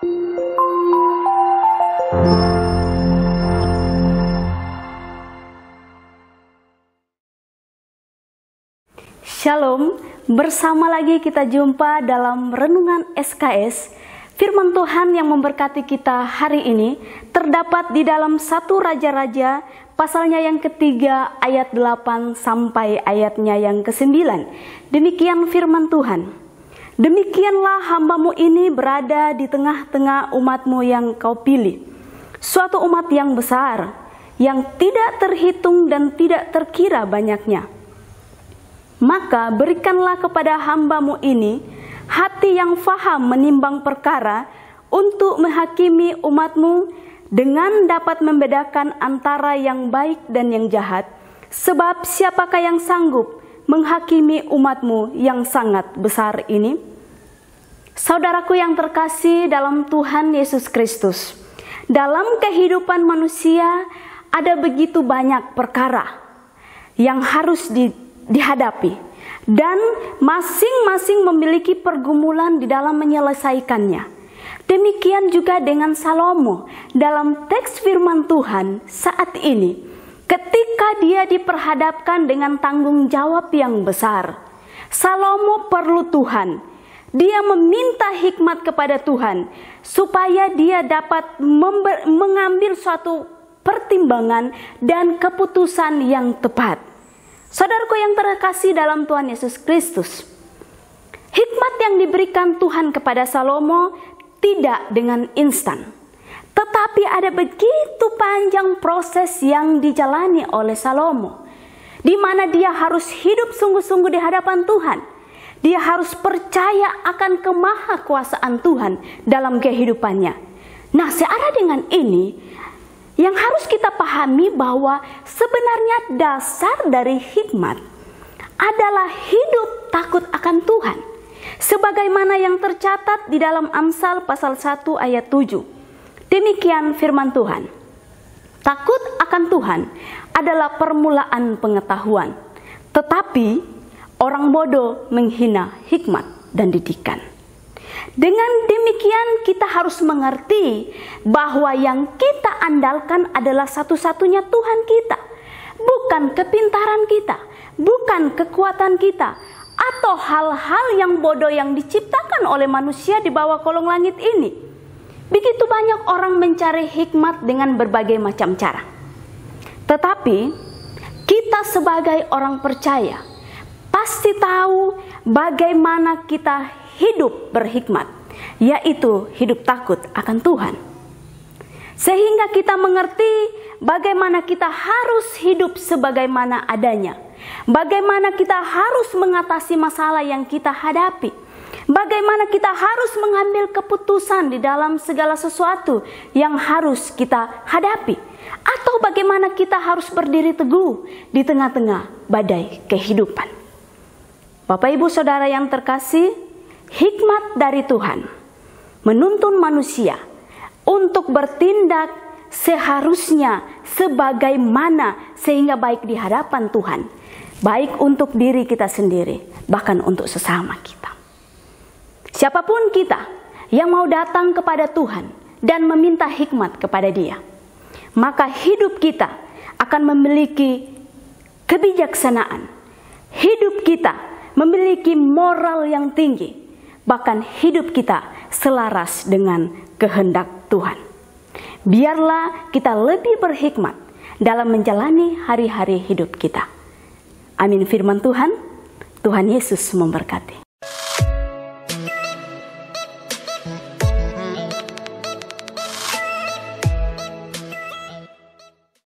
Shalom, bersama lagi kita jumpa dalam Renungan SKS. Firman Tuhan yang memberkati kita hari ini terdapat di dalam 1 Raja-Raja pasalnya yang ketiga ayat 8 sampai ayatnya yang ke-9. Demikian firman Tuhan. Demikianlah hambamu ini berada di tengah-tengah umatmu yang kau pilih. Suatu umat yang besar, yang tidak terhitung dan tidak terkira banyaknya. Maka berikanlah kepada hambamu ini hati yang faham menimbang perkara untuk menghakimi umatmu dengan dapat membedakan antara yang baik dan yang jahat. Sebab siapakah yang sanggup menghakimi umatmu yang sangat besar ini? Saudaraku yang terkasih dalam Tuhan Yesus Kristus, dalam kehidupan manusia ada begitu banyak perkara yang harus dihadapi, dan masing-masing memiliki pergumulan di dalam menyelesaikannya. Demikian juga dengan Salomo dalam teks firman Tuhan saat ini, ketika dia diperhadapkan dengan tanggung jawab yang besar. Salomo perlu Tuhan. Dia meminta hikmat kepada Tuhan supaya dia dapat mengambil suatu pertimbangan dan keputusan yang tepat. Saudaraku yang terkasih dalam Tuhan Yesus Kristus, hikmat yang diberikan Tuhan kepada Salomo tidak dengan instan, tetapi ada begitu panjang proses yang dijalani oleh Salomo, di mana dia harus hidup sungguh-sungguh di hadapan Tuhan. Dia harus percaya akan kemahakuasaan Tuhan dalam kehidupannya. Nah, searah dengan ini, yang harus kita pahami bahwa sebenarnya dasar dari hikmat adalah hidup takut akan Tuhan. Sebagaimana yang tercatat di dalam Amsal pasal 1 ayat 7. Demikian firman Tuhan. Takut akan Tuhan adalah permulaan pengetahuan. Tetapi orang bodoh menghina hikmat dan didikan. Dengan demikian kita harus mengerti bahwa yang kita andalkan adalah satu-satunya Tuhan kita. Bukan kepintaran kita, bukan kekuatan kita, atau hal-hal yang bodoh yang diciptakan oleh manusia di bawah kolong langit ini. Begitu banyak orang mencari hikmat dengan berbagai macam cara. Tetapi kita sebagai orang percaya pasti tahu bagaimana kita hidup berhikmat, yaitu hidup takut akan Tuhan. Sehingga kita mengerti bagaimana kita harus hidup sebagaimana adanya. Bagaimana kita harus mengatasi masalah yang kita hadapi. Bagaimana kita harus mengambil keputusan di dalam segala sesuatu yang harus kita hadapi. Atau bagaimana kita harus berdiri teguh di tengah-tengah badai kehidupan. Bapak Ibu Saudara yang terkasih, hikmat dari Tuhan menuntun manusia untuk bertindak seharusnya sebagaimana sehingga baik di hadapan Tuhan, baik untuk diri kita sendiri, bahkan untuk sesama kita. Siapapun kita yang mau datang kepada Tuhan dan meminta hikmat kepada Dia, maka hidup kita akan memiliki kebijaksanaan. Hidup kita memiliki moral yang tinggi, bahkan hidup kita selaras dengan kehendak Tuhan. Biarlah kita lebih berhikmat dalam menjalani hari-hari hidup kita. Amin firman Tuhan. Tuhan Yesus memberkati.